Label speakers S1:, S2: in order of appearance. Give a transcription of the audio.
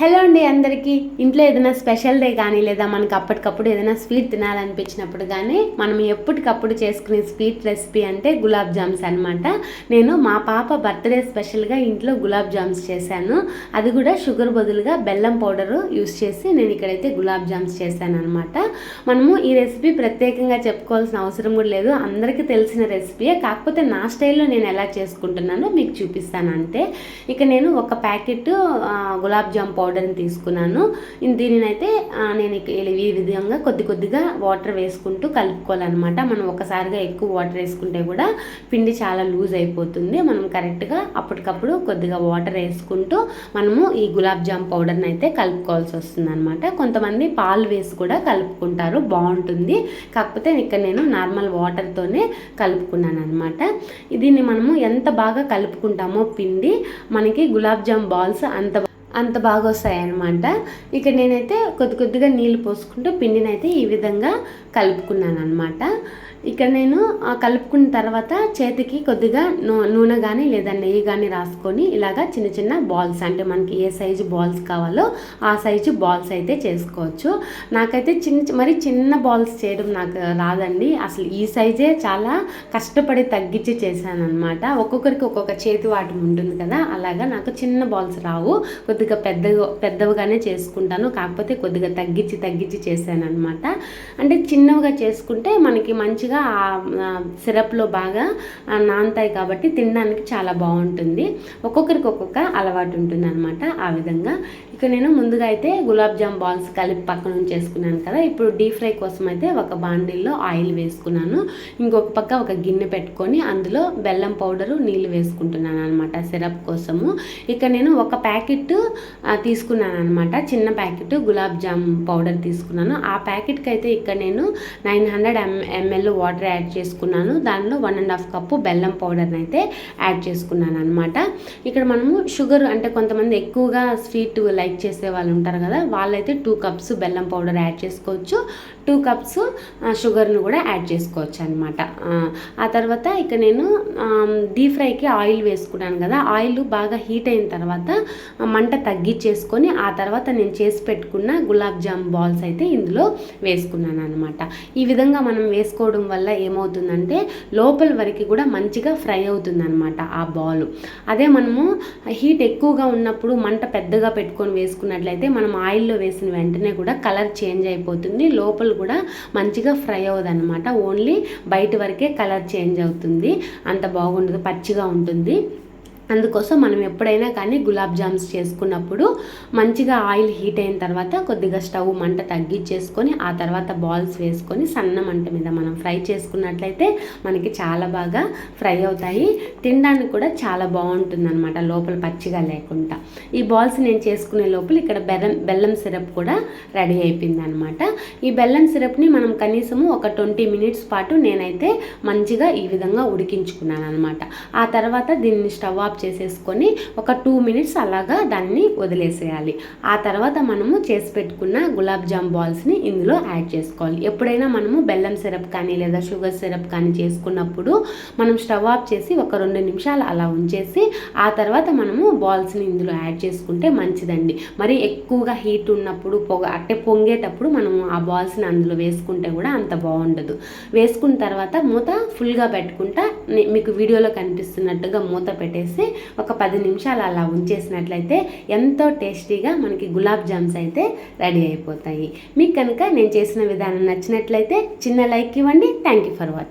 S1: Hello అండి అందరికీ. ఇంట్లో ఏదైనా స్పెషల్ డే కానీ లేదా మనకి అప్పటికప్పుడు ఏదైనా స్వీట్ తినాలనిపించినప్పుడు కానీ మనం ఎప్పటికప్పుడు చేసుకునే స్వీట్ రెసిపీ అంటే గులాబ్ జామ్స్ అనమాట. నేను మా పాప బర్త్డే స్పెషల్గా ఇంట్లో గులాబ్ జామ్స్ చేశాను. అది కూడా షుగర్ బదులుగా బెల్లం పౌడరు యూస్ చేసి నేను ఇక్కడైతే గులాబ్ జామ్స్ చేశాను అనమాట. మనము ఈ రెసిపీ ప్రత్యేకంగా చెప్పుకోవాల్సిన అవసరం కూడా లేదు, అందరికీ తెలిసిన రెసిపీయే. కాకపోతే నా స్టైల్లో నేను ఎలా చేసుకుంటున్నానో మీకు చూపిస్తాను అంతే. ఇక నేను ఒక ప్యాకెట్ గులాబ్ జామ్ పౌడర్ని తీసుకున్నాను. దీనినైతే నేను ఈ విధంగా కొద్దిగా వాటర్ వేసుకుంటూ కలుపుకోవాలన్నమాట. మనం ఒకసారిగా ఎక్కువ వాటర్ వేసుకుంటే కూడా పిండి చాలా లూజ్ అయిపోతుంది. మనం కరెక్ట్గా అప్పటికప్పుడు కొద్దిగా వాటర్ వేసుకుంటూ మనము ఈ గులాబ్ జామ్ పౌడర్ని అయితే కలుపుకోవాల్సి వస్తుంది అనమాట. కొంతమంది పాలు వేసి కూడా కలుపుకుంటారు, బాగుంటుంది. కాకపోతే ఇక్కడ నేను నార్మల్ వాటర్తోనే కలుపుకున్నాను అనమాట. దీన్ని మనము ఎంత బాగా కలుపుకుంటామో పిండి మనకి గులాబ్ జామ్ బాల్స్ అంత బాగా వస్తాయి అన్నమాట. ఇక్కడ నేనైతే కొద్దిగా నీళ్ళు పోసుకుంటూ పిండిని అయితే ఈ విధంగా కలుపుకున్నాను అనమాట. ఇక్కడ నేను కలుపుకున్న తర్వాత చేతికి కొద్దిగా నూనె కానీ లేదా నెయ్యి కానీ రాసుకొని ఇలాగా చిన్న బాల్స్, అంటే మనకి ఏ సైజు బాల్స్ కావాలో ఆ సైజు బాల్స్ అయితే చేసుకోవచ్చు. నాకైతే మరి చిన్న బాల్స్ చేయడం నాకు రాదండి. అసలు ఈ సైజే చాలా కష్టపడి తగ్గించి చేశాను అనమాట. ఒక్కొక్కరికి ఒక్కొక్క చేతి వాటం ఉంటుంది కదా, అలాగా నాకు చిన్న బాల్స్ రావు. కొద్దిగా పెద్దవిగానే చేసుకుంటాను, కాకపోతే కొద్దిగా తగ్గించి చేశాను అనమాట. అంటే చిన్నవిగా చేసుకుంటే మనకి మంచిగా సిరప్లో బాగా నానతాయి కాబట్టి తినడానికి చాలా బాగుంటుంది. ఒక్కొక్కరికి ఒక్కొక్క అలవాటు ఉంటుంది అనమాట. ఆ విధంగా ఇక నేను ముందుగా అయితే గులాబ్ జామ్ బాల్స్ కలిపి పక్కన ఉంచేసుకున్నాను కదా. ఇప్పుడు డీప్ ఫ్రై కోసం అయితే ఒక బాండిల్లో ఆయిల్ వేసుకున్నాను. ఇంకొక పక్క ఒక గిన్నె పెట్టుకొని అందులో బెల్లం పౌడరు నీళ్ళు వేసుకుంటున్నాను అనమాట సిరప్ కోసము. ఇక నేను ఒక ప్యాకెట్ తీసుకున్నాను అనమాట, చిన్న ప్యాకెట్ గులాబ్ జామ్ పౌడర్ తీసుకున్నాను. ఆ ప్యాకెట్కి అయితే ఇక్కడ నేను 900 ml వాటర్ యాడ్ చేసుకున్నాను. దానిలో 1.5 కప్పు బెల్లం పౌడర్ని అయితే యాడ్ చేసుకున్నాను అనమాట. ఇక్కడ మనము షుగర్, అంటే కొంతమంది ఎక్కువగా స్వీట్ లైక్ చేసే వాళ్ళు ఉంటారు కదా, వాళ్ళైతే 2 కప్స్ బెల్లం పౌడర్ యాడ్ చేసుకోవచ్చు, 2 కప్స్ షుగర్ను కూడా యాడ్ చేసుకోవచ్చు అనమాట. ఆ తర్వాత ఇక నేను డీప్ ఫ్రైకి ఆయిల్ వేసుకున్నాను కదా, ఆయిల్ బాగా హీట్ అయిన తర్వాత మంట తగ్గించేసుకొని ఆ తర్వాత నేను చేసి పెట్టుకున్న గులాబ్ జామ్ బాల్స్ అయితే ఇందులో వేసుకున్నాను అనమాట. ఈ విధంగా మనం వేసుకోవడం వల్ల ఏమవుతుందంటే లోపల వరకు కూడా మంచిగా ఫ్రై అవుతుంది అనమాట ఆ బాల్. అదే మనము హీట్ ఎక్కువగా ఉన్నప్పుడు మంట పెద్దగా పెట్టుకొని వేసుకున్నట్లయితే మనం ఆయిల్లో వేసిన వెంటనే కూడా కలర్ చేంజ్ అయిపోతుంది, లోపల కూడా మంచిగా ఫ్రై అవ్వదు అనమాట. ఓన్లీ బయట వరకే కలర్ చేంజ్ అవుతుంది, అంత బాగుండదు, పచ్చిగా ఉంటుంది. అందుకోసం మనం ఎప్పుడైనా కానీ గులాబ్ జామ్స్ చేసుకున్నప్పుడు మంచిగా ఆయిల్ హీట్ అయిన తర్వాత కొద్దిగా స్టవ్ మంట తగ్గించేసుకొని ఆ తర్వాత బాల్స్ వేసుకొని సన్న మంట మీద మనం ఫ్రై చేసుకున్నట్లయితే మనకి చాలా బాగా ఫ్రై అవుతాయి, తినడానికి కూడా చాలా బాగుంటుంది అనమాట, లోపల పచ్చిగా లేకుండా. ఈ బాల్స్ నేను చేసుకునే లోపల ఇక్కడ బెల్లం సిరప్ కూడా రెడీ అయిపోయింది అనమాట. ఈ బెల్లం సిరప్ని మనం కనీసము ఒక 20 మినిట్స్ పాటు నేనైతే మంచిగా ఈ విధంగా ఉడికించుకున్నాను అనమాట. ఆ తర్వాత దీన్ని స్టవ్ ఆఫ్ చేసేసుకొని ఒక 2 మినిట్స్ అలాగా దాన్ని వదిలేసేయాలి. ఆ తర్వాత మనము చేసి పెట్టుకున్న గులాబ్ జామ్ బాల్స్ని ఇందులో యాడ్ చేసుకోవాలి. ఎప్పుడైనా మనము బెల్లం సిరప్ కానీ లేదా షుగర్ సిరప్ కానీ చేసుకున్నప్పుడు మనం స్టవ్ ఆఫ్ చేసి ఒక 2 నిమిషాలు అలా ఉంచేసి ఆ తర్వాత మనము బాల్స్ని ఇందులో యాడ్ చేసుకుంటే మంచిదండి. మరి ఎక్కువగా హీట్ ఉన్నప్పుడు పొంగేటప్పుడు మనము ఆ బాల్స్ని అందులో వేసుకుంటే కూడా అంత బాగుండదు. వేసుకున్న తర్వాత మూత ఫుల్గా పెట్టుకుంటా మీకు వీడియోలో కనిపిస్తున్నట్టుగా మూత పెట్టేసి ఒక 10 నిమిషాలు అలా ఉంచేసినట్లయితే ఎంతో టేస్టీగా మనకి గులాబ్ జామ్స్ అయితే రెడీ అయిపోతాయి. మీకు కనుక నేను చేసిన విధానం నచ్చినట్లయితే చిన్న లైక్ ఇవ్వండి. Thank you for watching.